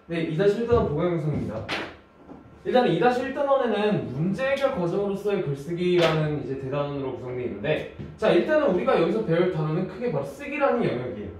네, 2-1단원 보강 영상입니다. 일단 2-1단원에는 문제 해결 과정으로서의 글쓰기라는 이제 대단원으로 구성되어 있는데, 자, 일단은 우리가 여기서 배울 단어는 크게 바로 쓰기라는 영역이에요.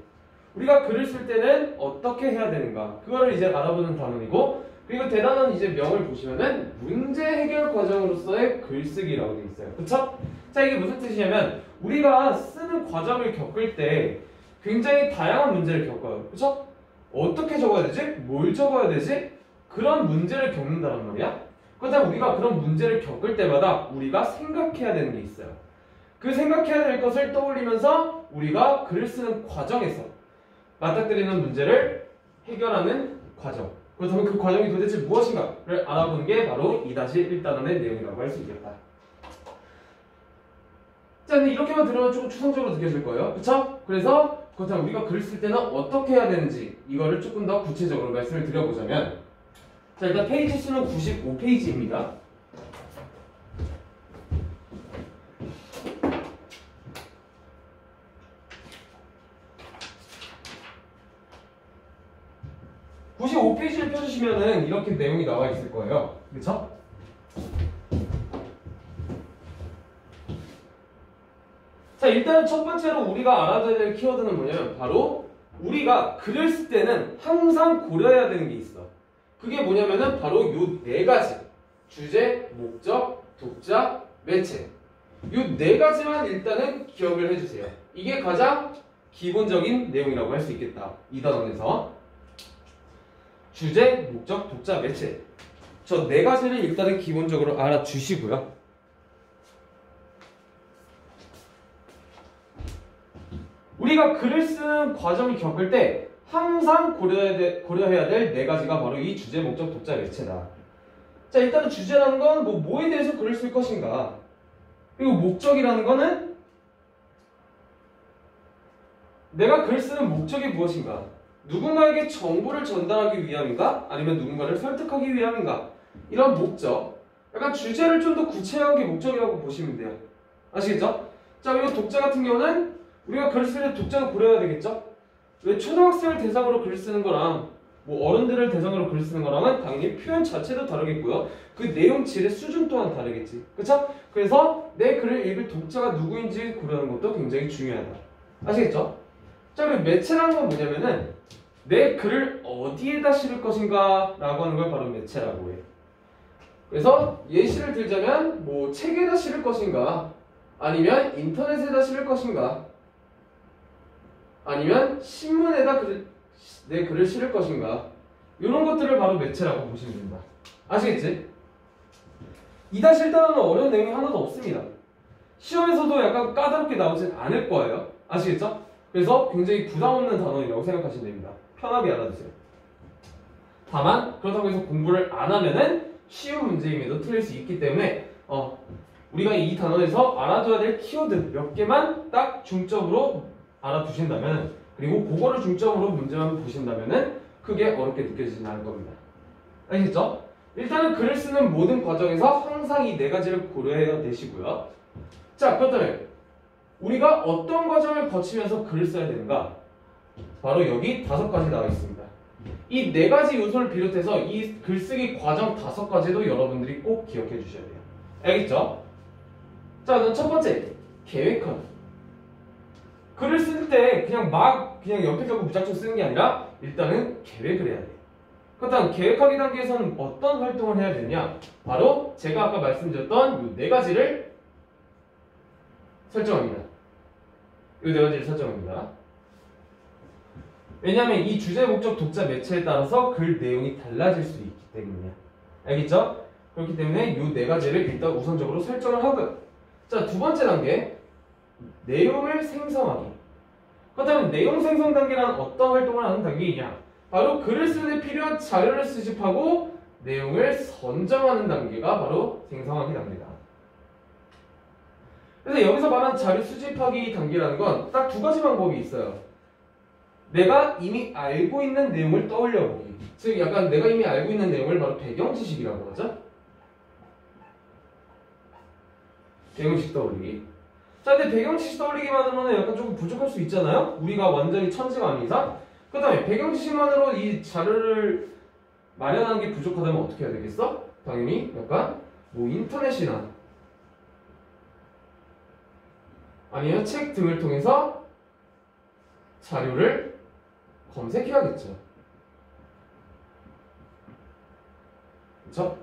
우리가 글을 쓸 때는 어떻게 해야 되는가, 그거를 이제 알아보는 단원이고, 그리고 대단원 이제 명을 보시면은 문제 해결 과정으로서의 글쓰기라고 되어 있어요. 그쵸? 자, 이게 무슨 뜻이냐면 우리가 쓰는 과정을 겪을 때 굉장히 다양한 문제를 겪어요. 그쵸? 어떻게 적어야 되지? 뭘 적어야 되지? 그런 문제를 겪는다는 말이야. 그렇다면 우리가 그런 문제를 겪을 때마다 우리가 생각해야 되는 게 있어요. 그 생각해야 될 것을 떠올리면서 우리가 글을 쓰는 과정에서 맞닥뜨리는 문제를 해결하는 과정. 그렇다면 그 과정이 도대체 무엇인가를 알아보는 게 바로 2-1단원의 내용이라고 할 수 있겠다. 자, 근데 이렇게만 들으면 조금 추상적으로 느껴질 거예요. 그쵸? 그래서 그렇다면 우리가 글을 쓸 때는 어떻게 해야 되는지 이거를 조금 더 구체적으로 말씀을 드려보자면, 자, 일단 페이지 수는 95페이지입니다. (95페이지를) 펴주시면은 이렇게 내용이 나와 있을 거예요. 그쵸? 자, 일단은 첫 번째로 우리가 알아둬야 될 키워드는 뭐냐면 바로 우리가 글을 쓸 때는 항상 고려해야 되는 게 있어. 그게 뭐냐면은 바로 요 네 가지. 주제, 목적, 독자, 매체. 요 네 가지만 일단은 기억을 해주세요. 이게 가장 기본적인 내용이라고 할 수 있겠다. 이 단원에서. 주제, 목적, 독자, 매체. 저 네 가지를 일단은 기본적으로 알아주시고요. 우리가 글을 쓰는 과정을 겪을 때 항상 고려해야 될 네 가지가 바로 이 주제, 목적, 독자, 매체다. 자, 일단은 주제라는 건 뭐에 대해서 글을 쓸 것인가, 그리고 목적이라는 거는 내가 글 쓰는 목적이 무엇인가, 누군가에게 정보를 전달하기 위함인가, 아니면 누군가를 설득하기 위함인가, 이런 목적. 약간 주제를 좀 더 구체화한 게 목적이라고 보시면 돼요. 아시겠죠? 자, 그리고 독자 같은 경우는 우리가 글을 쓸 때 독자도 고려해야 되겠죠? 왜 초등학생을 대상으로 글을 쓰는 거랑 뭐 어른들을 대상으로 글을 쓰는 거랑은 당연히 표현 자체도 다르겠고요. 그 내용 질의 수준 또한 다르겠지. 그쵸? 그래서 내 글을 읽을 독자가 누구인지 고려하는 것도 굉장히 중요하다. 아시겠죠? 자, 그리고 매체라는 건 뭐냐면은 내 글을 어디에다 실을 것인가 라고 하는 걸 바로 매체라고 해. 그래서 예시를 들자면 뭐 책에다 실을 것인가, 아니면 인터넷에다 실을 것인가, 아니면 신문에다 내 글을 실을 것인가, 이런 것들을 바로 매체라고 보시면 됩니다. 아시겠지? 2-1단원은 어려운 내용이 하나도 없습니다. 시험에서도 약간 까다롭게 나오진 않을 거예요. 아시겠죠? 그래서 굉장히 부담 없는 단원이라고 생각하시면 됩니다. 편하게 알아두세요. 다만 그렇다고 해서 공부를 안 하면은 쉬운 문제임에도 틀릴 수 있기 때문에 우리가 이 단원에서 알아둬야 될 키워드 몇 개만 딱 중점으로 알아두신다면, 그리고 그거를 중점으로 문제만 보신다면은 크게 어렵게 느껴지진 않을 겁니다. 알겠죠? 일단은 글을 쓰는 모든 과정에서 항상 이 네 가지를 고려해야 되시고요. 자, 그렇다면 우리가 어떤 과정을 거치면서 글을 써야 되는가? 바로 여기 5가지 나와 있습니다. 이 네 가지 요소를 비롯해서 이 글쓰기 과정 5가지도 여러분들이 꼭 기억해 주셔야 돼요. 알겠죠? 자, 그럼 첫 번째, 계획하기. 글을 쓸 때 그냥 옆에 적고 무작정 쓰는 게 아니라 일단은 계획을 해야 돼요. 그렇다면 계획하기 단계에서는 어떤 활동을 해야 되냐? 바로 제가 아까 말씀드렸던 이 네 가지를 설정합니다. 이 네 가지를 설정합니다. 왜냐하면 이 주제, 목적, 독자, 매체에 따라서 글 내용이 달라질 수 있기 때문이야. 알겠죠? 그렇기 때문에 이 네 가지를 일단 우선적으로 설정을 하고요. 자, 두 번째 단계, 내용을 생성하기. 그렇다면 내용 생성 단계란 어떤 활동을 하는 단계이냐? 바로 글을 쓰는 데 필요한 자료를 수집하고 내용을 선정하는 단계가 바로 생성하기 단계다. 그래서 여기서 말한 자료 수집하기 단계라는 건 딱 2가지 방법이 있어요. 내가 이미 알고 있는 내용을 떠올려보기. 즉 약간 내가 이미 알고 있는 내용을 바로 배경지식이라고 하죠. 배경지식 떠올리기. 자, 근데 배경지식 떠올리기만으로는 약간 조금 부족할 수 있잖아요? 우리가 완전히 천재가 아닌 이상. 그 다음에 배경지식만으로 이 자료를 마련하는 게 부족하다면 어떻게 해야 되겠어? 당연히 약간 뭐 인터넷이나 아니면 책 등을 통해서 자료를 검색해야겠죠. 그렇죠?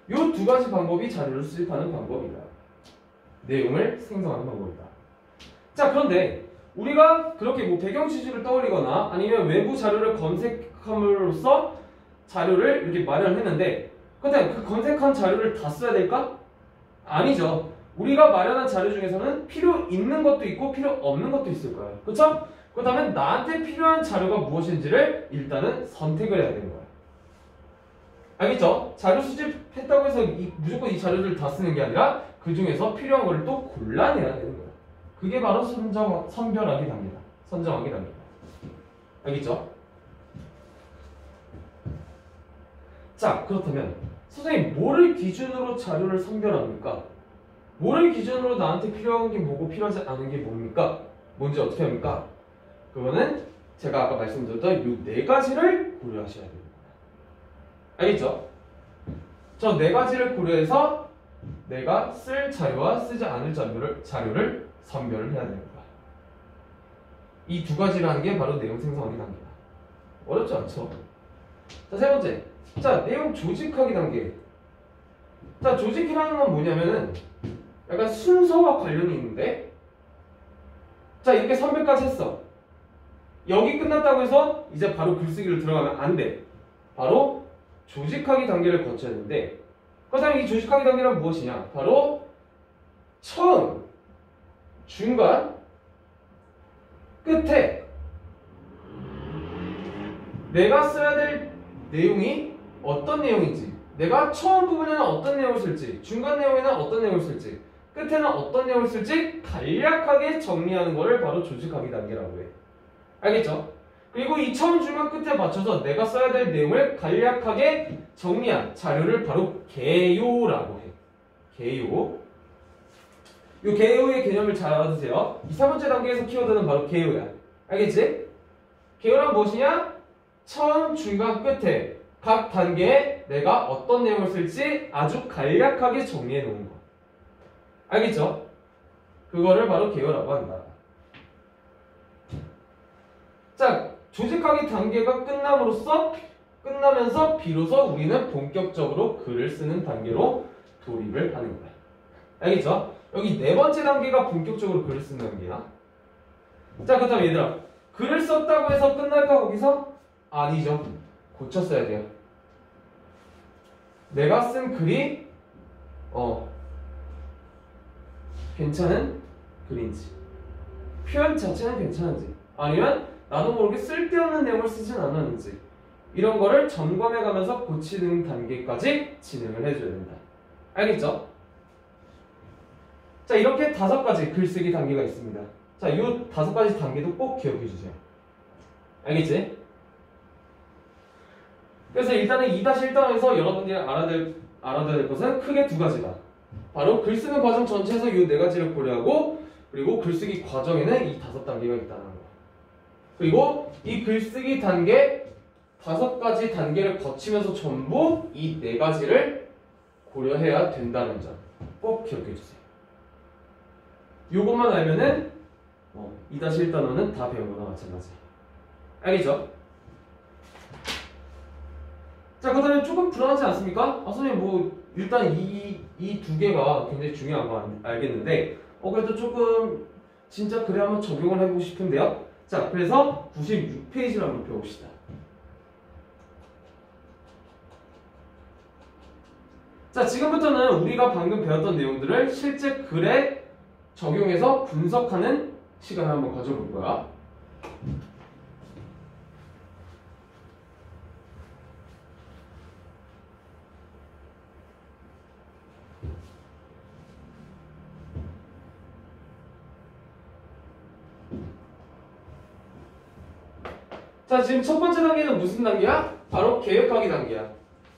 이 두 가지 방법이 자료를 수집하는 방법이다. 내용을 생성하는 방법이다. 자, 그런데 우리가 그렇게 뭐 배경 지식을 떠올리거나 아니면 외부 자료를 검색함으로써 자료를 이렇게 마련했는데, 근데 그 검색한 자료를 다 써야 될까? 아니죠. 우리가 마련한 자료 중에서는 필요 있는 것도 있고 필요 없는 것도 있을 거예요. 그렇죠? 그렇다면 나한테 필요한 자료가 무엇인지를 일단은 선택을 해야 되는 거예요. 알겠죠? 자료 수집했다고 해서 무조건 이 자료를 다 쓰는 게 아니라 그 중에서 필요한 거를 또 골라내야 되는 거예요. 그게 바로 선별하기 단계다. 선정하기 단계다. 알겠죠? 자, 그렇다면 선생님 뭐를 기준으로 자료를 선별합니까? 뭐를 기준으로 나한테 필요한 게 뭐고 필요하지 않은 게 뭡니까? 뭔지 어떻게 합니까? 그거는 제가 아까 말씀드렸던 이 네 가지를 고려하셔야 됩니다. 알겠죠? 저 네 가지를 고려해서 내가 쓸 자료와 쓰지 않을 자료를 선별을 해야 됩니다. 이 두 가지라는 게 바로 내용 생성하기 단계다. 어렵지 않죠? 자, 세 번째. 자, 내용 조직하기 단계. 자, 조직이라는 건 뭐냐면은 약간 순서와 관련이 있는데, 자, 이렇게 선별까지 했어. 여기 끝났다고 해서 이제 바로 글쓰기로 들어가면 안 돼. 바로 조직하기 단계를 거쳐야 되는데, 그렇다면 이 조직하기 단계란 무엇이냐? 바로 처음, 중간, 끝에 내가 써야 될 내용이 어떤 내용인지, 내가 처음 부분에는 어떤 내용을 쓸지, 중간 내용에는 어떤 내용을 쓸지, 끝에는 어떤 내용을 쓸지 간략하게 정리하는 것을 바로 조직하기 단계라고 해. 알겠죠? 그리고 이 처음, 중간, 끝에 맞춰서 내가 써야 될 내용을 간략하게 정리한 자료를 바로 개요라고 해. 개요. 이 개요의 개념을 잘 알아두세요. 이 세 번째 단계에서 키워드는 바로 개요야. 알겠지? 개요란 무엇이냐? 처음, 중간, 끝에 각 단계에 내가 어떤 내용을 쓸지 아주 간략하게 정리해 놓은 거. 알겠죠? 그거를 바로 개요라고 한다. 자, 조직하기 단계가 끝나면서 비로소 우리는 본격적으로 글을 쓰는 단계로 돌입을 하는 거야. 알겠죠? 여기 네 번째 단계가 본격적으로 글을 쓰는 단계야. 자, 그렇다면 얘들아, 글을 썼다고 해서 끝날까 거기서? 아니죠. 고쳤어야 돼요. 내가 쓴 글이 괜찮은 글인지, 표현 자체는 괜찮은지, 아니면 나도 모르게 쓸데없는 내용을 쓰진 않았는지, 이런 거를 점검해가면서 고치는 단계까지 진행을 해줘야 된다. 알겠죠? 자, 이렇게 5가지 글쓰기 단계가 있습니다. 자, 이 5가지 단계도 꼭 기억해 주세요. 알겠지? 그래서 일단은 2-1단에서 여러분들이 알아둬야 될 것은 크게 2가지다. 바로 글쓰는 과정 전체에서 이 4가지를 고려하고, 그리고 글쓰기 과정에는 이 5단계가 있다는 거. 그리고 이 글쓰기 단계 5가지 단계를 거치면서 전부 이 4가지를 고려해야 된다는 점 꼭 기억해 주세요. 요것만 알면은 2-1단원은 다 배운 거나 마찬가지. 알겠죠? 자, 그렇다면 조금 불안하지 않습니까? 선생님 뭐 일단 이 2개가 굉장히 중요한 거 알겠는데 그래도 조금 진짜 그래 한번 적용을 해보고 싶은데요. 자, 그래서 96페이지를 한번 펴봅시다. 자, 지금부터는 우리가 방금 배웠던 내용들을 실제 글에 적용해서 분석하는 시간을 한번 가져볼 거야. 자, 지금 첫 번째 단계는 무슨 단계야? 바로 계획하기 단계야.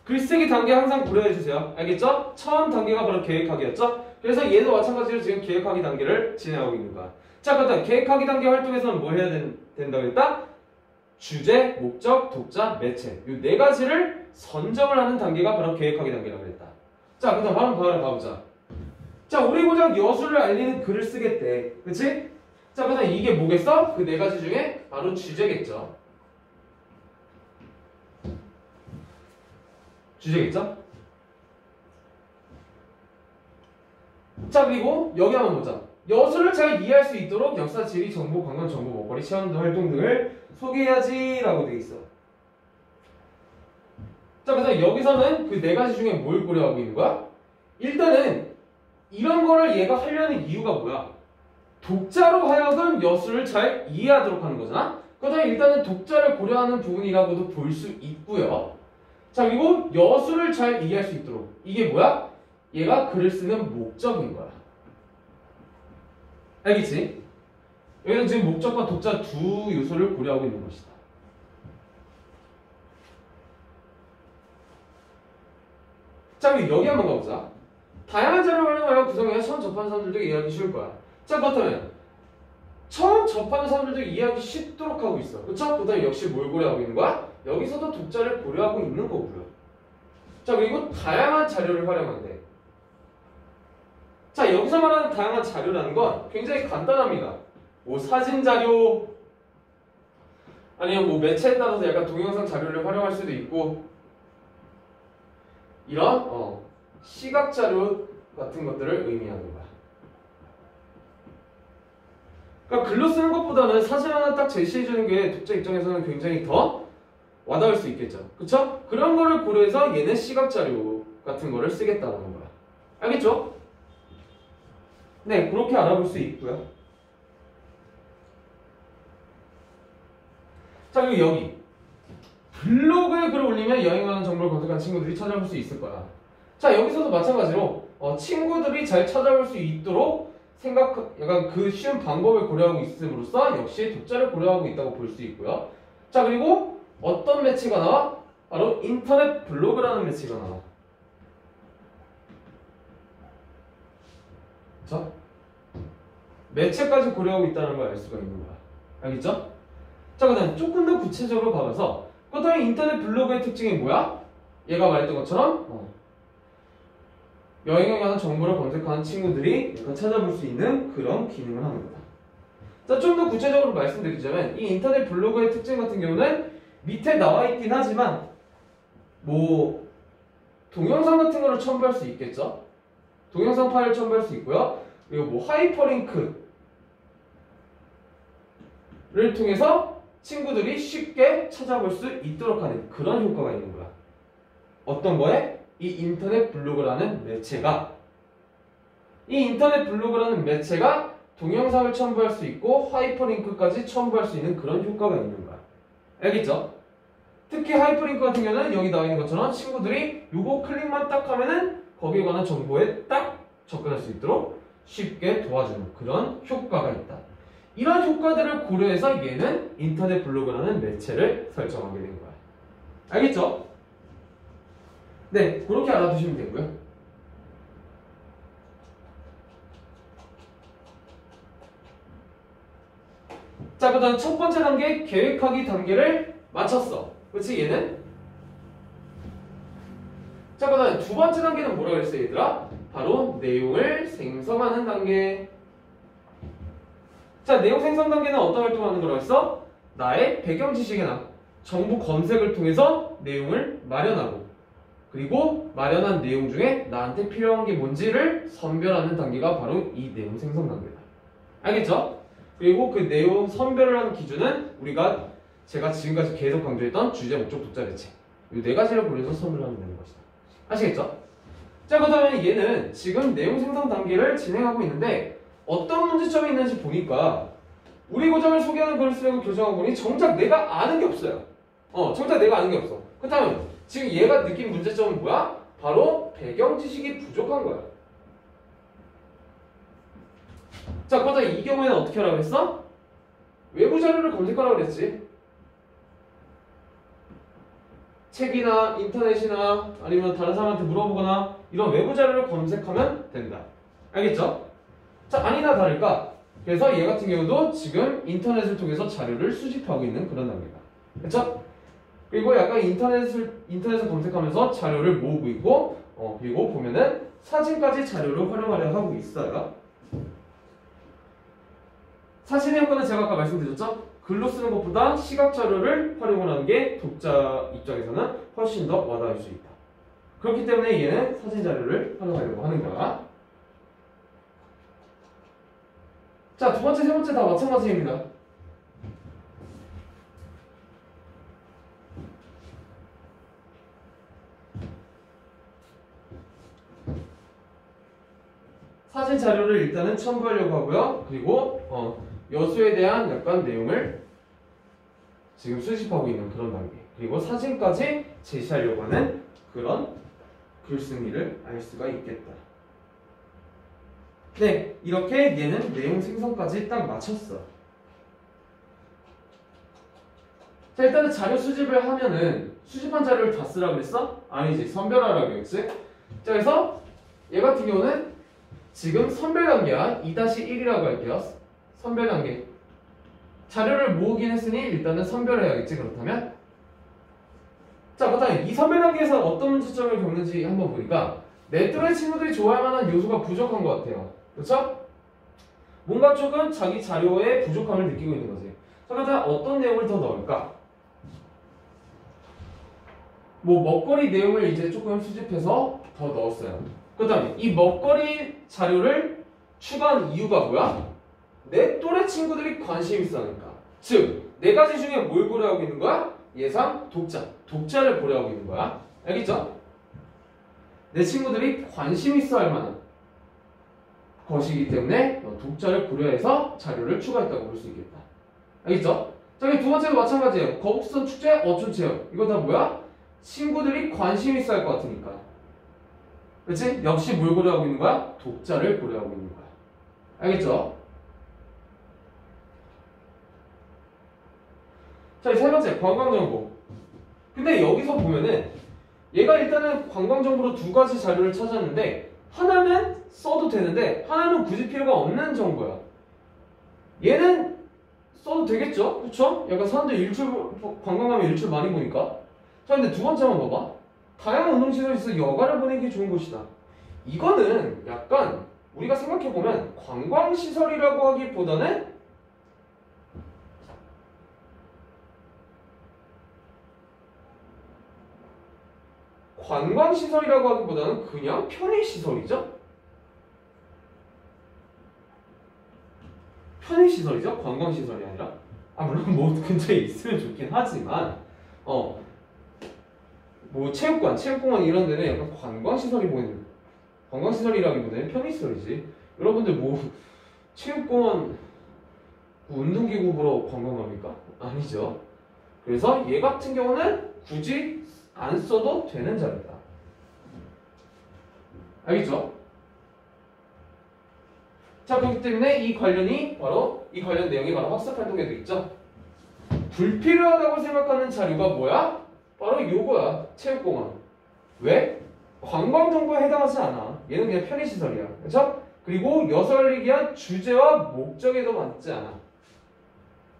글쓰기 단계 항상 고려해주세요. 알겠죠? 처음 단계가 바로 계획하기였죠? 그래서 얘도 마찬가지로 지금 계획하기 단계를 진행하고 있는 거야. 자, 그렇다면 계획하기 단계 활동에서는 뭘 해야 된다고 했다? 주제, 목적, 독자, 매체 이 네 가지를 선정을 하는 단계가 바로 계획하기 단계라고 했다. 자, 그다음 바로 가보자. 자, 우리 고작 여수를 알리는 글을 쓰겠대. 그치? 자, 그다음 이게 뭐겠어? 그 네 가지 중에 바로 주제겠죠. 주제겠죠? 자, 그리고 여기 한번 보자. 여수를 잘 이해할 수 있도록 역사, 지리, 정보, 관광, 정보, 먹거리, 체험 활동 등을 소개해야지 라고 돼 있어. 자, 그래서 여기서는 그 네 가지 중에 뭘 고려하고 있는 거야? 일단은 이런 거를 얘가 하려는 이유가 뭐야? 독자로 하여금 여수를 잘 이해하도록 하는 거잖아? 그다음에 일단은 독자를 고려하는 부분이라고도 볼 수 있고요. 자, 그리고 여수를 잘 이해할 수 있도록 이게 뭐야? 얘가 글을 쓰는 목적인 거야. 알겠지? 여기는 지금 목적과 독자 두 요소를 고려하고 있는 것이다. 자, 그럼 여기 한번 가보자. 다양한 자료를 활용하여 구성해야 처음 접하는 사람들도 이해하기 쉬울 거야. 자, 그렇다면 처음 접하는 사람들도 이해하기 쉽도록 하고 있어. 그쵸? 그 다음에 역시 뭘 고려하고 있는 거야? 여기서도 독자를 고려하고 있는 거고요. 자, 그리고 다양한 자료를 활용한대. 자, 여기서 말하는 다양한 자료라는 건 굉장히 간단합니다. 뭐 사진 자료, 아니면 뭐 매체에 따라서 약간 동영상 자료를 활용할 수도 있고, 이런 시각 자료 같은 것들을 의미하는 거야. 그러니까 글로 쓰는 것보다는 사진 하나 딱 제시해주는 게 독자 입장에서는 굉장히 더 와닿을 수 있겠죠. 그쵸? 그런 거를 고려해서 얘는 시각 자료 같은 거를 쓰겠다는 거야. 알겠죠? 네, 그렇게 알아볼 수 있고요. 자, 그리고 여기 블로그에 글을 올리면 여행 가는 정보를 검색한 친구들이 찾아볼 수 있을 거야. 자, 여기서도 마찬가지로 친구들이 잘 찾아볼 수 있도록 약간 그 쉬운 방법을 고려하고 있음으로써 역시 독자를 고려하고 있다고 볼 수 있고요. 자, 그리고 어떤 매체가 나와? 바로 인터넷 블로그라는 매체가 나와. 자, 매체까지 고려하고 있다는 걸 알 수가 있는 거야. 알겠죠? 자, 그 다음 조금 더 구체적으로 봐봐서 그다음에 인터넷 블로그의 특징이 뭐야? 얘가 말했던 것처럼 여행에 관한 정보를 검색하는 친구들이 약간 찾아볼 수 있는 그런 기능을 하는 거다. 자, 좀 더 구체적으로 말씀드리자면 이 인터넷 블로그의 특징 같은 경우는 밑에 나와 있긴 하지만 뭐 동영상 같은 거를 첨부할 수 있겠죠? 동영상 파일을 첨부할 수 있고요. 그리고 뭐 하이퍼링크를 통해서 친구들이 쉽게 찾아볼 수 있도록 하는 그런 효과가 있는 거야. 어떤 거에? 이 인터넷 블로그라는 매체가 동영상을 첨부할 수 있고 하이퍼링크까지 첨부할 수 있는 그런 효과가 있는 거야. 알겠죠? 특히 하이퍼링크 같은 경우는 여기 나와 있는 것처럼 친구들이 요거 클릭만 딱 하면은 거기에 관한 정보에 딱 접근할 수 있도록 쉽게 도와주는 그런 효과가 있다. 이런 효과들을 고려해서 얘는 인터넷 블로그라는 매체를 설정하게 된 거야. 알겠죠? 네, 그렇게 알아두시면 되고요. 자, 그 다음 첫 번째 단계 계획하기 단계를 마쳤어. 그렇지? 얘는? 자, 그 다음 두 번째 단계는 뭐라고 했어 얘들아? 바로 내용을 생성하는 단계. 자, 내용 생성 단계는 어떤 활동을 하는 거라고 했어? 나의 배경 지식이나 정보 검색을 통해서 내용을 마련하고 그리고 마련한 내용 중에 나한테 필요한 게 뭔지를 선별하는 단계가 바로 이 내용 생성 단계다. 알겠죠? 그리고 그 내용 선별을 하는 기준은 제가 지금까지 계속 강조했던 주제, 목적, 독자, 매체 이 네 가지를 고려해서 선별하면 되는 것이다. 아시겠죠? 자, 그 다음에 얘는 지금 내용 생성 단계를 진행하고 있는데 어떤 문제점이 있는지 보니까 우리 고장을 소개하는 글을 쓰려고 교정하고 보니 정작 내가 아는 게 없어요. 정작 내가 아는 게 없어. 그렇다면 지금 얘가 느낀 문제점은 뭐야? 바로 배경 지식이 부족한 거야. 자, 그러다 이 경우에는 어떻게 하라고 했어? 외부 자료를 검색하라고 그랬지. 책이나 인터넷이나 아니면 다른 사람한테 물어보거나 이런 외부 자료를 검색하면 된다. 알겠죠? 자, 아니나 다를까? 그래서 얘 같은 경우도 지금 인터넷을 통해서 자료를 수집하고 있는 그런 단계다. 그쵸? 그리고 약간 인터넷을 검색하면서 자료를 모으고 있고, 그리고 보면은 사진까지 자료를 활용하려 하고 있어요. 사진의 효과는 제가 아까 말씀드렸죠? 글로 쓰는 것보다 시각 자료를 활용을 하는 게 독자 입장에서는 훨씬 더 와닿을 수 있다. 그렇기 때문에 얘는 사진 자료를 활용하려고 하는 거야. 자, 두 번째, 세 번째 다 마찬가지입니다. 사진 자료를 일단은 첨부하려고 하고요. 그리고 여수에 대한 약간 내용을 지금 수집하고 있는 그런 단계. 그리고 사진까지 제시하려고 하는 그런 글쓴이를 알 수가 있겠다. 네, 이렇게 얘는 내용 생성까지 딱 마쳤어. 자, 일단은 자료 수집을 하면은 수집한 자료를 다 쓰라고 그랬어? 아니지, 선별하라고 했지? 자, 그래서 얘 같은 경우는 지금 선별 단계야. 2-1이라고 할게요. 선별 단계. 자료를 모으긴 했으니 일단은 선별해야겠지, 그렇다면? 자, 그렇다면 이 선별 단계에서 어떤 문제점을 겪는지 한번 보니까 내 또래 친구들이 좋아할 만한 요소가 부족한 것 같아요. 그렇죠? 뭔가 조금 자기 자료에 부족함을 느끼고 있는 거지. 자, 그렇다면 어떤 내용을 더 넣을까? 뭐 먹거리 내용을 이제 조금 수집해서 더 넣었어요. 그렇다면 이 먹거리 자료를 추가한 이유가 뭐야? 내 또래 친구들이 관심 있어 하니까. 즉, 네 가지 중에 뭘 고려하고 있는 거야? 예상, 독자. 독자를 고려하고 있는 거야. 알겠죠? 내 친구들이 관심 있어 할 만한 것이기 때문에 독자를 고려해서 자료를 추가했다고 볼 수 있겠다. 알겠죠? 자, 두 번째도 마찬가지예요. 거북선 축제, 어촌 체험. 이거 다 뭐야? 친구들이 관심 있어 할 것 같으니까. 그렇지? 역시 뭘 고려하고 있는 거야? 독자를 고려하고 있는 거야. 알겠죠? 자, 세 번째, 관광정보. 근데 여기서 보면은 얘가 일단은 관광정보로 두 가지 자료를 찾았는데 하나는 써도 되는데 하나는 굳이 필요가 없는 정보야. 얘는 써도 되겠죠? 그쵸? 약간 사람들 관광 가면 일출 많이 보니까. 자, 근데 두 번째 한번 봐봐. 다양한 운동시설에서 여가를 보내기 좋은 곳이다. 이거는 약간 우리가 생각해보면 관광시설이라고 하기보다는 그냥 편의시설이죠? 편의시설이죠? 관광시설이 아니라. 물론 뭐 근처에 있으면 좋긴 하지만 뭐 체육공원 이런 데는 약간 관광시설이 보이는 관광시설이라기보다는 편의시설이지. 여러분들 뭐 체육공원 운동기구 보러 관광 갑니까? 아니죠. 그래서 얘 같은 경우는 굳이 안 써도 되는 자료다. 알겠죠? 자, 그렇기 때문에 이 관련 내용이 바로 학습활동에도 있죠. 불필요하다고 생각하는 자료가 뭐야? 바로 요거야. 체육공원. 왜? 관광정보에 해당하지 않아. 얘는 그냥 편의시설이야. 그렇죠? 그리고 여설리기 위한 주제와 목적에도 맞지 않아.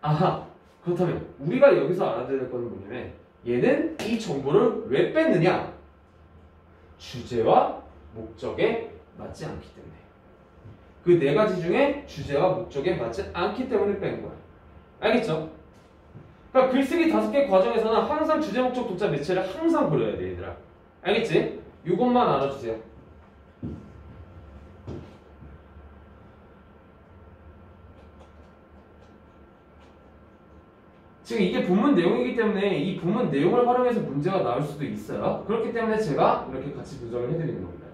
아하. 그렇다면 우리가 여기서 알아야 될 거는 뭐냐면 얘는 이 정보를 왜 뺐느냐? 주제와 목적에 맞지 않기 때문에. 그 네 가지 중에 주제와 목적에 맞지 않기 때문에 뺀 거야. 알겠죠? 그러니까 글쓰기 5개 과정에서는 항상 주제, 목적, 독자, 매체를 항상 고려해야 돼, 얘들아. 알겠지? 이것만 알아주세요. 지금 이게 본문 내용이기 때문에 이 본문 내용을 활용해서 문제가 나올 수도 있어요. 그렇기 때문에 제가 이렇게 같이 조정을 해드리는 겁니다.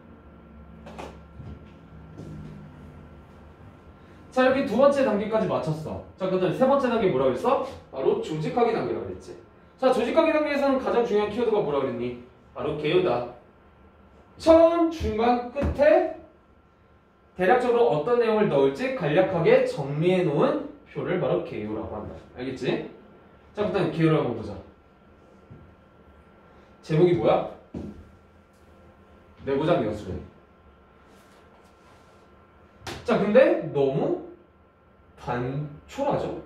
자, 이렇게 두 번째 단계까지 마쳤어. 자, 그 다음에 세 번째 단계 뭐라고 했어? 바로 조직하기 단계라고 그랬지. 자, 조직하기 단계에서는 가장 중요한 키워드가 뭐라고 그랬니? 바로 개요다. 처음, 중간, 끝에 대략적으로 어떤 내용을 넣을지 간략하게 정리해 놓은 표를 바로 개요라고 한다. 알겠지? 자, 그 다음에 개요를 한번 보자. 제목이 뭐야? 내부장 여수래. 자, 근데 너무 단촐하죠?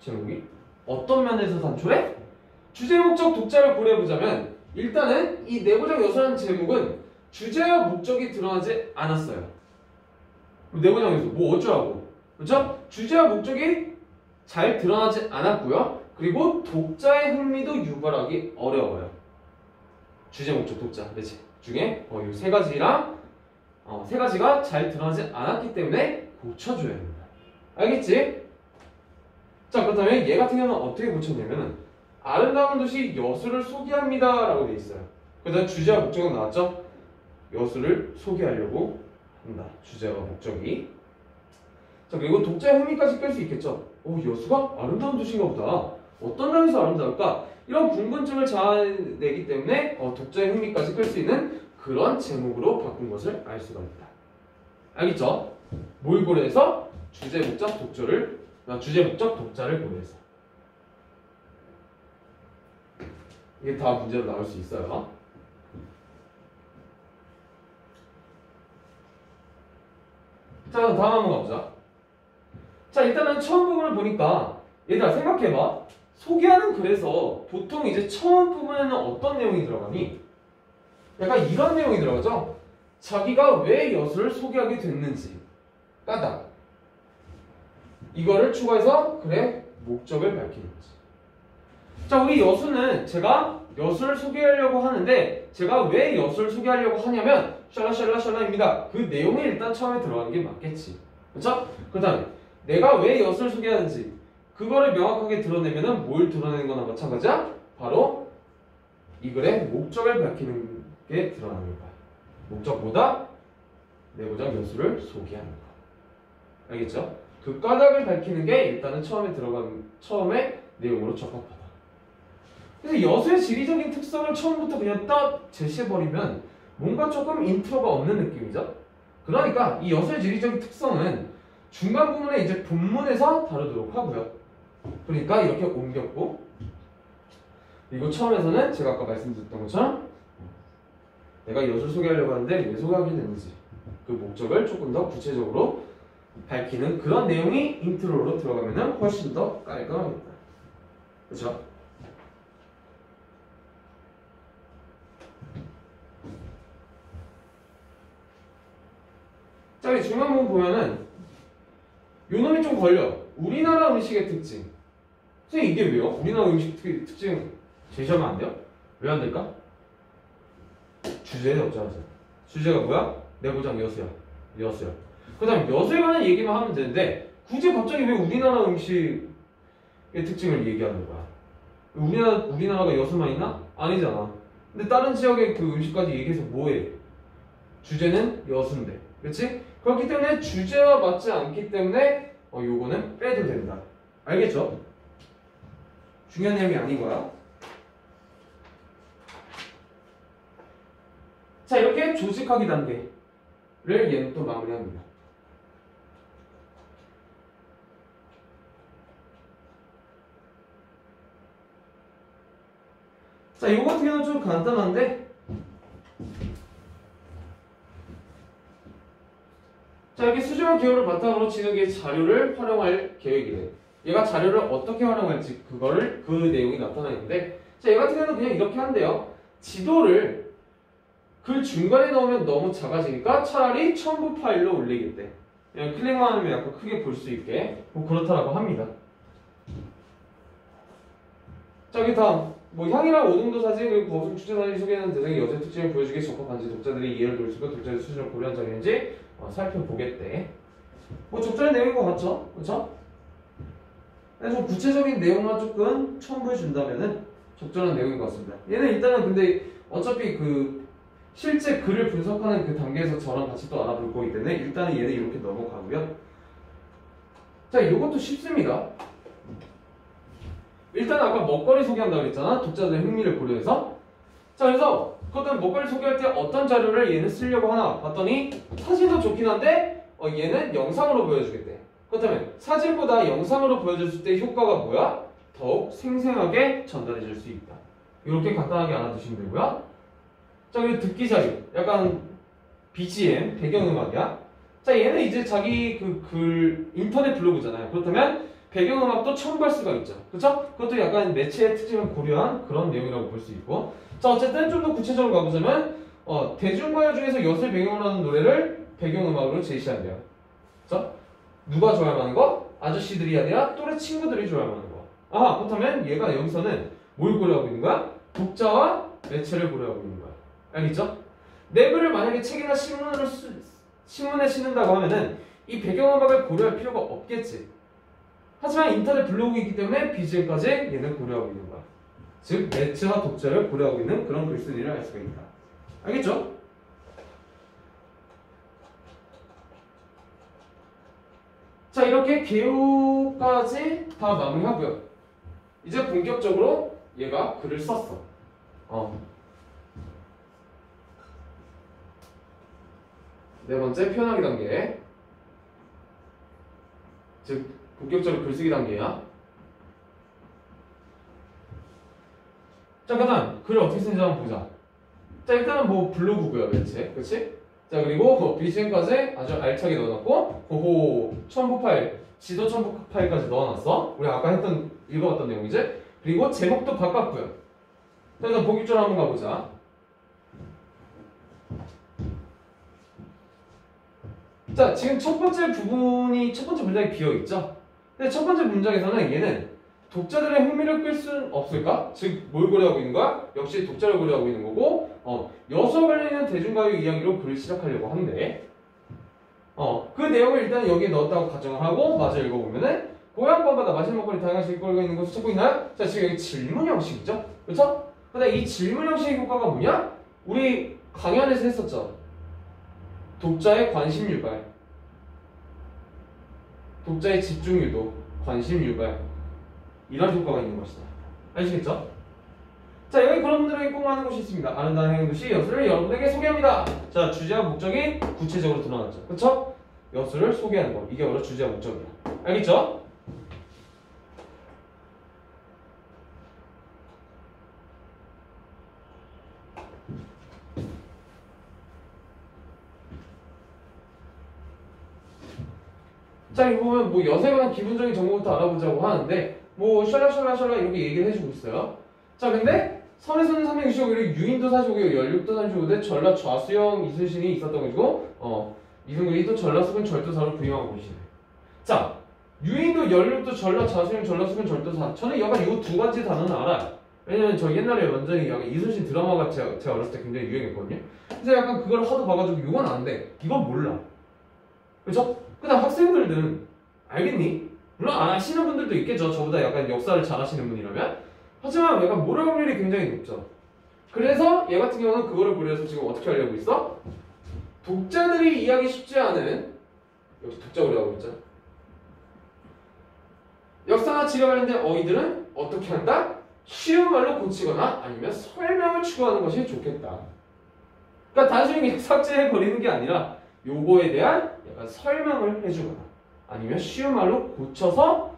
제목이? 어떤 면에서 단촐해? 주제, 목적, 독자를 고려해보자면 일단은 이 내고장 여수라는 제목은 주제와 목적이 드러나지 않았어요. 내고장 여수 뭐 어쩌라고, 그렇죠? 주제와 목적이 잘 드러나지 않았고요. 그리고 독자의 흥미도 유발하기 어려워요. 주제, 목적, 독자 매체 중에 이 세 가지랑 세 가지가 잘 드러나지 않았기 때문에 고쳐줘야 됩니다. 알겠지? 자, 그렇다면 얘 같은 경우는 어떻게 고쳤냐면은 아름다운 도시 여수를 소개합니다 라고 돼 있어요. 그다음 주제와 목적은 나왔죠? 여수를 소개하려고 한다. 주제와 목적이. 자, 그리고 독자의 흥미까지 끌 수 있겠죠? 여수가 아름다운 도시인가 보다. 어떤 점에서 아름다울까? 이런 궁금증을 자아내기 때문에 독자의 흥미까지 끌 수 있는 그런 제목으로 바꾼 것을 알 수가 있다. 알겠죠? 뭘 고려해서? 주제, 목적, 주제, 목적, 독자를 고려해서. 이게 다 문제로 나올 수 있어요. 자, 그럼 다음 한번 가보자. 자, 일단은 처음 부분을 보니까 얘들아 생각해봐. 소개하는 글에서 보통 이제 처음 부분에는 어떤 내용이 들어가니? 약간 이런 내용이 들어가죠? 자기가 왜 여수를 소개하게 됐는지 까닭 이거를 추가해서 글의 목적을 밝히는 거지. 자, 우리 여수는 제가 여수를 소개하려고 하는데 제가 왜 여수를 소개하려고 하냐면 샬라입니다. 그 내용이 일단 처음에 들어가는 게 맞겠지. 그렇죠? 그 다음에 내가 왜 여수를 소개하는지 그거를 명확하게 드러내면은 뭘 드러내는 거나 마찬가지야? 바로 이 글의 목적을 밝히는 게 드러나는 거야. 목적보다 내고장 여수를 소개하는 거야. 알겠죠? 그 까닭을 밝히는 게 일단은 처음에 내용으로 적합하다. 그래서 여수의 지리적인 특성을 처음부터 그냥 딱 제시해버리면 뭔가 조금 인트로가 없는 느낌이죠? 그러니까 이 여수의 지리적인 특성은 중간 부분에 이제 본문에서 다루도록 하고요. 그러니까 이렇게 옮겼고, 그리고 처음에서는 제가 아까 말씀드렸던 것처럼 내가 여수를 소개하려고 하는데 왜 소개하게 됐는지 그 목적을 조금 더 구체적으로 밝히는 그런 내용이 인트로로 들어가면 훨씬 더 깔끔하겠다. 그렇죠? 자, 이 중간 부분 보면은 요 놈이 좀 걸려. 우리나라 음식의 특징. 선생님 이게 왜요? 우리나라 음식 특징 제시하면 안 돼요? 왜 안 될까? 주제에 없잖아. 주제가 뭐야? 내고장 여수야. 그 다음 여수에 관한 얘기만 하면 되는데 굳이 갑자기 왜 우리나라 음식의 특징을 얘기하는 거야? 우리나라가 여수만 있나? 아니잖아. 근데 다른 지역의 그 음식까지 얘기해서 뭐해? 주제는 여수인데. 그렇지? 그렇기 때문에 주제와 맞지 않기 때문에 요거는 빼도 된다. 알겠죠? 중요한 내용이 아닌 거야. 자, 이렇게 조직하기 단계를 얘는 또 마무리합니다. 자, 이거 같은 경우는 좀 간단한데 자, 여기 수정한 기호를 바탕으로 진욱의 자료를 활용할 계획이래. 얘가 자료를 어떻게 활용할지 그 내용이 나타나 있는데 자, 얘 같은 경우는 그냥 이렇게 한대요. 지도를 글 중간에 넣으면 너무 작아지니까 차라리 첨부 파일로 올리겠대. 그냥 클릭만 하면 약간 크게 볼 수 있게 뭐 그렇다라고 합니다. 자, 여기 다음 향이랑 오동도 사진 그리고 거성 축제 사진 소개하는 대상이 여자의 특징을 보여주기에 적합한지 독자들이 이해를 돌 수 있고 독자의 수준을 고려한 장면인지 살펴보겠대. 적절한 내용인 것 같죠? 그렇죠? 좀 구체적인 내용만 조금 첨부해 준다면은 적절한 내용인 것 같습니다. 얘는 일단은 근데 어차피 그 실제 글을 분석하는 그 단계에서 저랑 같이 또 알아볼 거기 때문에 일단은 얘는 이렇게 넘어가고요. 자, 이것도 쉽습니다. 일단 아까 먹거리 소개한다고 그랬잖아. 독자들의 흥미를 고려해서. 자, 그래서 그것도 먹거리 소개할 때 어떤 자료를 얘는 쓰려고 하나 봤더니 사진도 좋긴 한데 얘는 영상으로 보여주겠대. 그렇다면 사진보다 영상으로 보여줬을 때 효과가 뭐야? 더욱 생생하게 전달해 줄 수 있다. 이렇게 간단하게 알아두시면 되고요. 자, 그리고 듣기 자료. 약간 BGM, 배경음악이야. 자, 얘는 이제 자기 그 글 인터넷 블로그잖아요. 그렇다면 배경음악도 첨부할 수가 있죠. 그쵸? 그것도 약간 매체의 특징을 고려한 그런 내용이라고 볼 수 있고. 자, 어쨌든 좀 더 구체적으로 가보자면, 대중가요 중에서 엿을 배경으로 하는 노래를 배경음악으로 제시한대요. 그쵸? 누가 좋아할 만한 거? 아저씨들이 아니라 또래 친구들이 좋아할 만한 거. 아, 그렇다면 얘가 여기서는 뭘 고려하고 있는 거야? 독자와 매체를 고려하고 있는 거야. 알겠죠? 내부를 만약에 책이나 신문에 싣는다고 하면은 이 배경음악을 고려할 필요가 없겠지. 하지만 인터넷 블로그가 있기 때문에 BGM까지 얘는 고려하고 있는 거야. 즉 매체와 독자를 고려하고 있는 그런 글쓴이를 알 수가 있다. 알겠죠? 자, 이렇게 개요까지 다 마무리하고요. 이제 본격적으로 얘가 글을 썼어. 네 번째 표현하기 단계. 즉 본격적으로 글쓰기 단계야. 자, 그다음 글을 어떻게 쓰는지 한번 보자. 자, 일단은 뭐 블로그고요, 매체, 그렇지? 자, 그리고 BGM까지 아주 알차게 넣어놨고, 호호 첨부 파일, 지도 첨부 파일까지 넣어놨어. 우리 아까 읽어봤던 내용이지? 그리고 제목도 바꿨고요. 자, 일단 보기 줄 한번 가보자. 자, 지금 첫 번째 문장이 비어있죠? 근데 첫 번째 문장에서는 얘는 독자들의 흥미를 끌 수는 없을까? 즉, 뭘 고려하고 있는 거야? 역시 독자를 고려하고 있는 거고, 여수와 관련된 대중가요 이야기로 글을 시작하려고 한대. 그 내용을 일단 여기에 넣었다고 가정을 하고, 마저 읽어보면은, 고향밤마다 맛있는 먹거리 다양한 식걸고 있는 것을 찾고 있나요? 자, 지금 여기 질문 형식이죠? 그렇죠? 근데 이 질문 형식의 효과가 뭐냐? 우리 강연에서 했었죠? 독자의 관심 유발, 독자의 집중 유도, 관심 유발, 이런 효과가 있는 것이다. 아시겠죠? 자, 여기 그런 분들에게 꼭 하는 것이 있습니다. 아름다운 행동시 여수를 여러분에게 소개합니다. 자, 주제와 목적이 구체적으로 드러났죠. 그쵸? 여수를 소개하는 거. 이게 바로 주제와 목적이야. 알겠죠? 자, 이거 보면 뭐 엿에 관한 기본적인 정보부터 알아보자고 하는데 뭐 샬라샬라샬라 이렇게 얘기를 해주고 있어요. 자, 근데 섬에서는 365일에 유인도 45개, 연륙도 35대, 전라 좌수영 이순신이 있었던 것이고 이승글이 또 전라수군 절도사로 부임한 곳이네. 자, 유인도, 연륙도, 전라 좌수영, 전라수군 절도사. 저는 약간 이 두 가지 단어는 알아요. 왜냐면 저 옛날에 완전히 약간 이순신 드라마가 제가 어렸을 때 굉장히 유행했거든요. 그래서 약간 그걸 하도 봐가지고 이건 안 돼. 이건 몰라. 그죠? 그다음 학생들은 알겠니? 물론 안 아시는 분들도 있겠죠. 저보다 약간 역사를 잘 아시는 분이라면. 하지만 약간 모를 확률이 굉장히 높죠. 그래서 얘 같은 경우는 그거를 고려해서 지금 어떻게 하려고 있어? 독자들이 이해하기 쉽지 않은, 여기 독자 고려하고 있죠. 역사나 지려 관련된 어휘들은 어떻게 한다? 쉬운 말로 고치거나 아니면 설명을 추구하는 것이 좋겠다. 그러니까 단순히 삭제해버리는 게 아니라 요거에 대한 약간 설명을 해주거나 아니면 쉬운 말로 고쳐서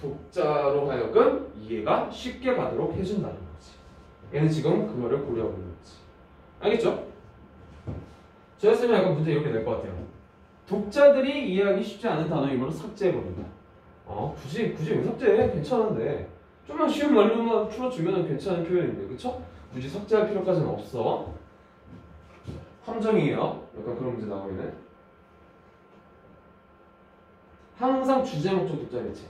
독자로 하여금 이해가 쉽게 가도록 해준다는 거지. 얘는 지금 그거를 고려하고 있는 거지. 알겠죠? 저였으면 약간 문제 이렇게 낼 것 같아요. 독자들이 이해하기 쉽지 않은 단어이므로 삭제해버린다. 굳이 왜 삭제해? 괜찮은데. 좀만 쉬운 말로만 풀어주면 괜찮은 표현인데, 그쵸? 굳이 삭제할 필요까지는 없어. 함정이에요. 약간 그런 문제 나오면은. 항상 주제, 목적, 독자, 매체.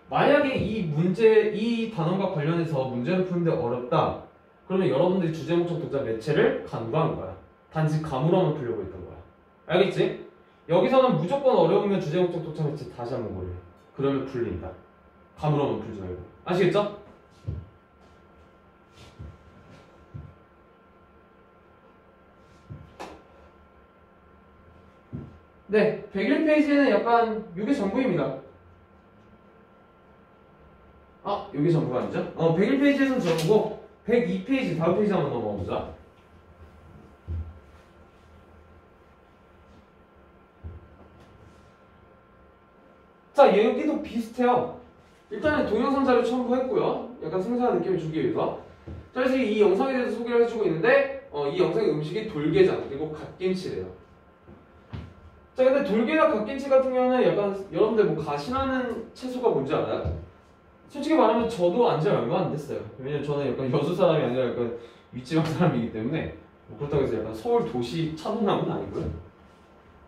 만약에 이 단어과 관련해서 문제를 푸는데 어렵다. 그러면 여러분들이 주제, 목적, 독자, 매체를 간과한 거야. 단지 감으로만 풀려고 했던 거야. 알겠지? 여기서는 무조건 어려우면 주제, 목적, 독자, 매체 다시 한번 고려해. 그러면 풀린다. 감으로만 풀지 말고. 아시겠죠? 네, 101페이지에는 약간 이게 전부입니다. 이게 전부가 아니죠? 101페이지에서는 전부고 102페이지, 다음 페이지 한번 넘어가보자. 자, 여기도 비슷해요. 일단은 동영상 자료 첨부했고요. 약간 생생한 느낌을 주기 위해서. 자, 그래서 이 영상에 대해서 소개를 해주고 있는데 이 영상의 음식이 돌게장 그리고 갓김치래요. 자, 근데 돌개나 갓김치 같은 경우는 약간 여러분들 뭐 가시나는 채소가 뭔지 알아요? 솔직히 말하면 저도 안지 얼마 안 됐어요. 왜냐면 저는 약간 여수 사람이 아니라 약간 윗지방 사람이기 때문에 뭐 그렇다고 해서 약간 서울 도시 차도남은 아니고요.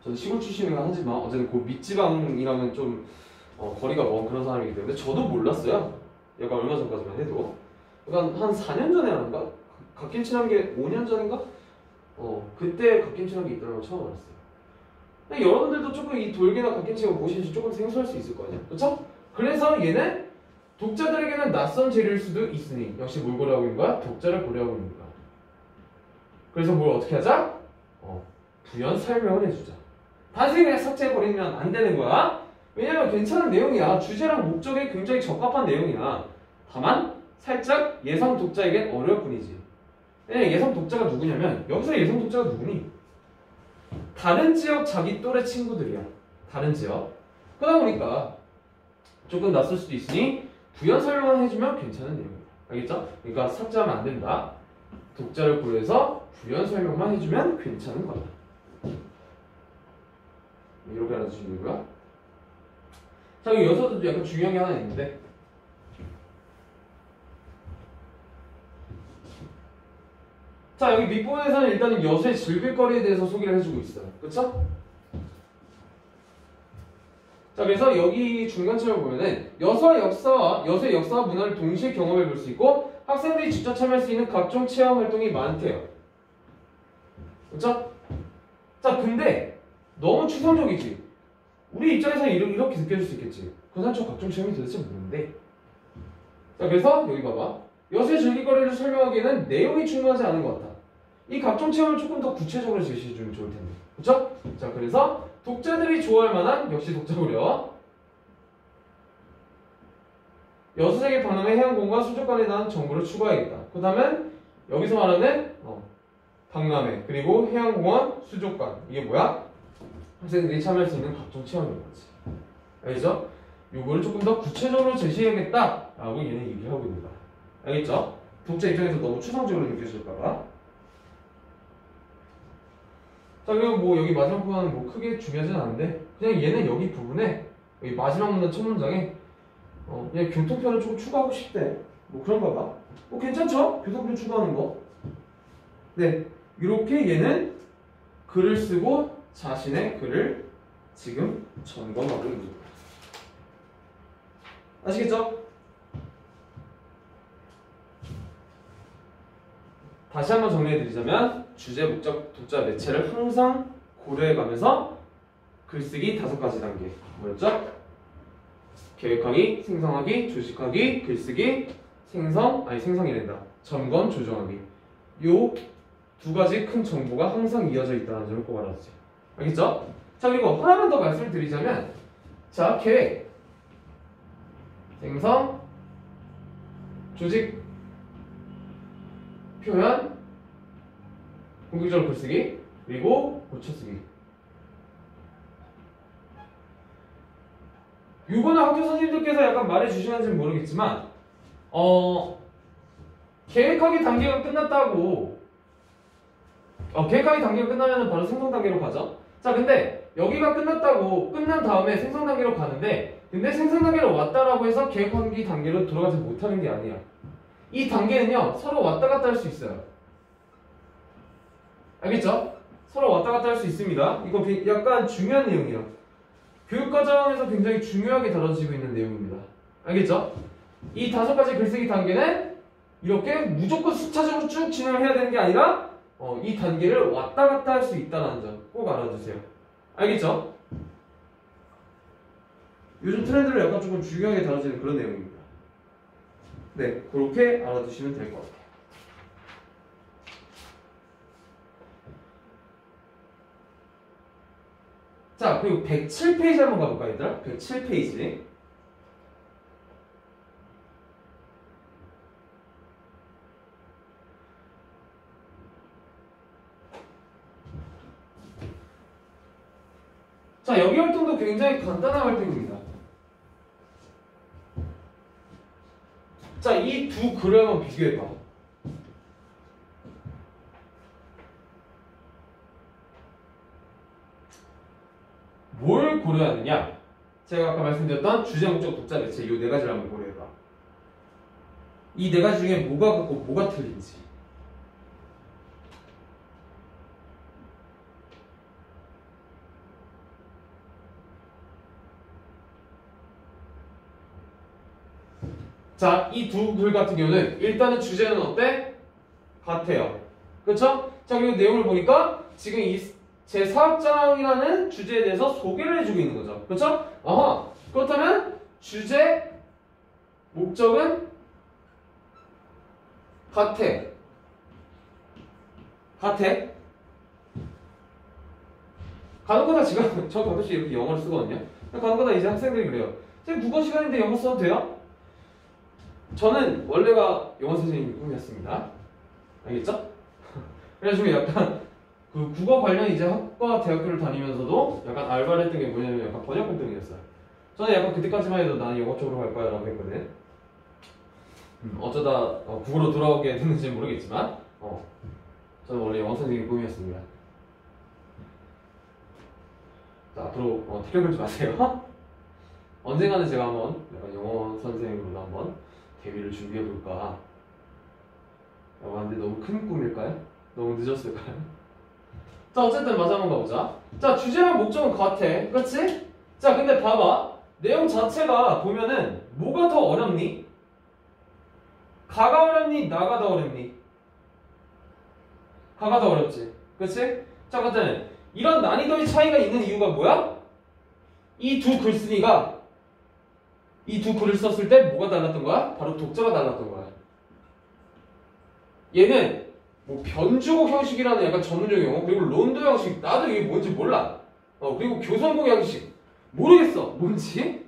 저는 시골 출신이긴 하지만 어쨌든 그 밑지방이랑은 좀 거리가 먼 그런 사람이기 때문에 저도 몰랐어요. 약간 얼마 전까지만 해도. 약간 한 4년 전에 아닌가? 갓김치란 게 5년 전인가? 그때 갓김치란 게 있다는 걸 처음 알았어요. 근데 여러분들도 조금 이 돌개나 갓김치가 무엇인지 조금 생소할 수 있을 거 아니에요. 그렇죠? 그래서 얘는 독자들에게는 낯선 재료일 수도 있으니 역시 뭘 고려하고 있는 거야? 독자를 고려하고 있는 거야. 그래서 뭘 어떻게 하자? 부연 설명을 해주자. 단순히 그냥 삭제해버리면 안 되는 거야. 왜냐면 괜찮은 내용이야. 주제랑 목적에 굉장히 적합한 내용이야. 다만 살짝 예상 독자에겐 어려울 뿐이지. 왜냐면 예상 독자가 누구냐면 여기서 예상 독자가 누구니? 다른 지역 자기 또래 친구들이야. 다른 지역. 그러다 보니까 조금 낯설 수도 있으니 부연 설명을 해주면 괜찮은 내용이야. 알겠죠? 그러니까 삭제하면 안 된다. 독자를 고려해서 부연 설명만 해주면 괜찮은 거다. 이렇게 알아두시면 되고요. 자, 여기 여기서도 약간 중요한 게 하나 있는데 자, 여기 밑부분에서는 일단은 여수의 즐길거리에 대해서 소개를 해주고 있어요. 그쵸? 자, 그래서 여기 중간쯤을 보면은 여수의 역사와 문화를 동시에 경험해 볼 수 있고 학생들이 직접 참여할 수 있는 각종 체험 활동이 많대요. 그쵸? 자, 근데 너무 추상적이지. 우리 입장에서 이렇게 느껴질 수 있겠지. 군산초 각종 체험이 도대체 뭔데? 자, 그래서 여기 봐봐. 여수의 즐길거리를 설명하기에는 내용이 충분하지 않은 것 같아. 이 각종 체험을 조금 더 구체적으로 제시해주면 좋을 텐데. 그쵸? 자, 그래서 독자들이 좋아할 만한 역시 독자고려. 여수세계 박람회 해양공원 수족관에 대한 정보를 추가하겠다. 그 다음엔 여기서 말하는 박람회 그리고 해양공원 수족관 이게 뭐야? 학생들이 참여할 수 있는 각종 체험인 거지. 알겠죠? 요거를 조금 더 구체적으로 제시해야겠다 라고 얘는 얘기를 하고 있는 거야. 알겠죠? 독자 입장에서 너무 추상적으로 느껴질까봐. 자, 그리고 뭐 여기 마지막 부분은 뭐 크게 중요하진 않은데 그냥 얘는 여기 부분에 여기 마지막 문단 첫 문장에 그냥 교통편을 조금 추가하고 싶대. 뭐 그런가 봐. 뭐 괜찮죠? 교통편 추가하는 거. 네, 이렇게 얘는 글을 쓰고 자신의 글을 지금 점검하고 있는 거예요. 아시겠죠? 다시 한번 정리해드리자면 주제, 목적, 독자, 매체를 항상 고려해가면서 글쓰기 5가지 단계 뭐였죠? 계획하기, 생성하기, 조직하기, 글쓰기, 생성이란다. 점검, 조정하기. 요 2가지 큰 정보가 항상 이어져 있다는 점을 꼭 알아주세요. 알겠죠? 자, 그리고 하나만 더 말씀을 드리자면 자, 계획, 생성, 조직, 표현, 공격적으로 글쓰기, 그리고 고쳐쓰기. 요거는 학교 선생님들께서 약간 말해주시는지는 모르겠지만 계획하기 단계가 끝났다고 계획하기 단계가 끝나면 바로 생성 단계로 가죠. 자, 근데 여기가 끝난 다음에 생성 단계로 가는데 근데 생성 단계로 왔다라고 해서 계획하기 단계로 들어가지 못하는 게 아니야. 이 단계는요 서로 왔다 갔다 할 수 있어요. 알겠죠? 서로 왔다 갔다 할 수 있습니다. 이거 약간 중요한 내용이에요. 교육과정에서 굉장히 중요하게 다뤄지고 있는 내용입니다. 알겠죠? 이 5가지 글쓰기 단계는 이렇게 무조건 수차적으로 쭉 진행을 해야 되는 게 아니라 이 단계를 왔다 갔다 할 수 있다는 점 꼭 알아두세요. 알겠죠? 요즘 트렌드를 약간 조금 중요하게 다뤄지는 그런 내용입니다. 네, 그렇게 알아두시면 될 것 같아요. 자, 그리고 107페이지 한번 가볼까요, 얘들아? 107페이지. 자, 여기 활동도 굉장히 간단한 활동입니다. 자, 이 2 글을 한번 비교해봐. 고려하느냐? 제가 아까 말씀드렸던 주제, 목적, 독자, 매체 이 네 가지를 한번 고려해봐. 이 네 가지 중에 뭐가 같고 뭐가 틀린지. 자, 이 두 글 같은 경우는 일단은 주제는 어때? 같아요. 그렇죠? 자, 그리고 내용을 보니까 지금 이 제 사업장이라는 주제에 대해서 소개를 해주고 있는 거죠. 그렇죠? 아하. 그렇다면 주제, 목적은 같아. 같아. 간혹가다 지금 저 가끔씩 이렇게 영어를 쓰거든요. 간혹가다 이제 학생들이 그래요. 선생님 국어 시간인데 영어 써도 돼요? 저는 원래가 영어 선생님이 꿈이었습니다. 알겠죠? 그래가지고 약간 그 국어 관련 이제 학과 대학교를 다니면서도 약간 알바를 했던 게 뭐냐면 약간 번역 활동이었어요. 저는 약간 그때까지만 해도 나는 영어 쪽으로 갈 거야 라고 했거든. 어쩌다 국어로 돌아오게 됐는지 모르겠지만 저는 원래 영어 선생님이 꿈이었습니다. 자, 앞으로 태클 걸지 마세요. 언젠가는 제가 한번 약간 영어 선생님으로 한번 데뷔를 준비해볼까 라고 하는데 너무 큰 꿈일까요? 너무 늦었을까요? 자, 어쨌든 마저 한번 가보자. 자, 주제랑 목적은 같아. 그렇지? 자, 근데 봐봐. 내용 자체가 보면은 뭐가 더 어렵니? 가가 어렵니? 나가 더 어렵니? 가가 더 어렵지. 그렇지? 자, 그렇다면 이런 난이도의 차이가 있는 이유가 뭐야? 이 두 글쓴이가 이 두 글을 썼을 때 뭐가 달랐던 거야? 바로 독자가 달랐던 거야. 얘는 뭐 변주곡 형식이라는 약간 전문적인 용어, 그리고 론도 형식, 나도 이게 뭔지 몰라. 그리고 교선곡 형식 모르겠어. 뭔지?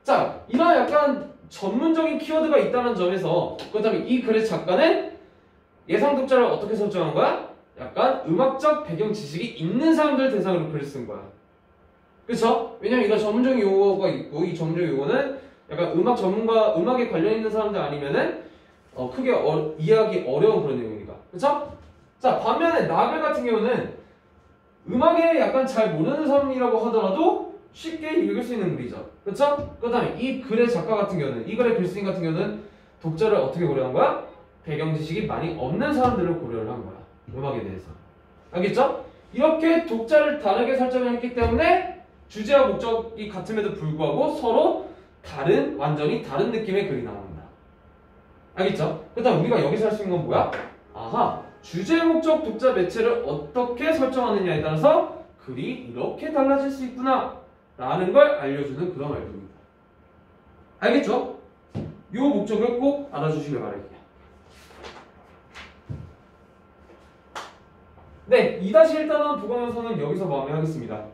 자, 이런 약간 전문적인 키워드가 있다는 점에서 그렇다면 이 글의 작가는 예상 독자를 어떻게 설정한 거야? 약간 음악적 배경 지식이 있는 사람들 대상으로 글을 쓴 거야. 그쵸? 왜냐면 이런 전문적인 용어가 있고 이 전문적인 용어는 약간 음악 전문가, 음악에 관련 있는 사람들 아니면은 크게 이해하기 어려운 그런 내용이니까. 그쵸? 자, 반면에 나글 같은 경우는 음악에 약간 잘 모르는 사람이라고 하더라도 쉽게 읽을 수 있는 글이죠. 그쵸? 그 다음에 이 글의 작가 같은 경우는, 이 글의 글쓴이 같은 경우는 독자를 어떻게 고려한 거야? 배경 지식이 많이 없는 사람들을 고려를 한 거야. 음악에 대해서. 알겠죠? 이렇게 독자를 다르게 설정을 했기 때문에 주제와 목적이 같음에도 불구하고 서로 다른, 완전히 다른 느낌의 글이 나옵니다. 알겠죠? 그다음 우리가 여기서 할 수 있는 건 뭐야? 아하, 주제, 목적, 독자, 매체를 어떻게 설정하느냐에 따라서 글이 이렇게 달라질 수 있구나 라는 걸 알려주는 그런 활동입니다. 알겠죠? 이 목적을 꼭 알아주시길 바랄게요. 네, 2-1단원 부가명사는 여기서 마무리하겠습니다.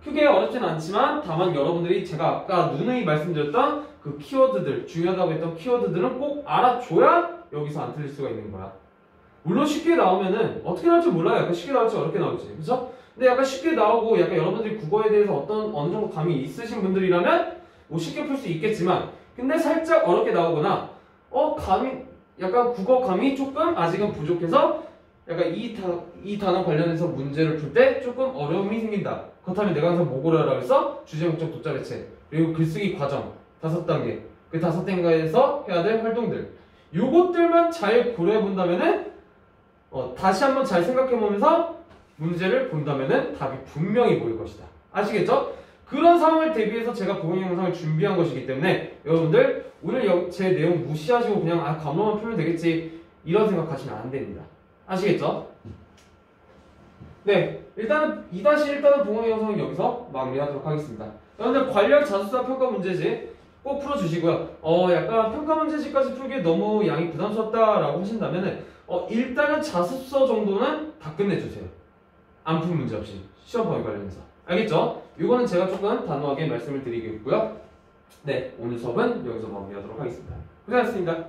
크게 어렵진 않지만 다만 여러분들이 제가 아까 누누이 말씀드렸던 그 키워드들, 중요하다고 했던 키워드들은 꼭 알아줘야 여기서 안 틀릴 수가 있는 거야. 물론 쉽게 나오면은 어떻게 나올지 몰라요. 약간 쉽게 나올지 어렵게 나올지. 그렇죠? 근데 약간 쉽게 나오고 약간 여러분들이 국어에 대해서 어느 정도 감이 있으신 분들이라면 뭐 쉽게 풀 수 있겠지만 근데 살짝 어렵게 나오거나 감이 약간 국어 감이 조금 아직은 부족해서 약간 이 단어 관련해서 문제를 풀 때 조금 어려움이 생긴다. 그렇다면 내가 항상 뭐 고려하라고 했어? 주제, 목적, 독자, 매체 그리고 글쓰기 과정 5단계 그 5단계에서 해야 될 활동들 요것들만 잘 고려해 본다면은 다시 한번 잘 생각해 보면서 문제를 본다면은 답이 분명히 보일 것이다. 아시겠죠? 그런 상황을 대비해서 제가 보강 영상을 준비한 것이기 때문에 여러분들 오늘 제 내용 무시하시고 그냥 감로만 풀면 되겠지 이런 생각하시면 안 됩니다. 아시겠죠? 네, 일단은 2-1단원 동영상 영상은 여기서 마무리하도록 하겠습니다. 여러분들 관련 자소서 평가 문제집 꼭 풀어주시고요. 약간 평가 문제집까지 풀기에 너무 양이 부담스럽다라고 하신다면은 일단은 자소서 정도는 다 끝내주세요. 안 푼 문제 없이 시험 범위 관련해서. 알겠죠? 이거는 제가 조금 단호하게 말씀을 드리겠고요. 네, 오늘 수업은 여기서 마무리하도록 하겠습니다. 고생하셨습니다.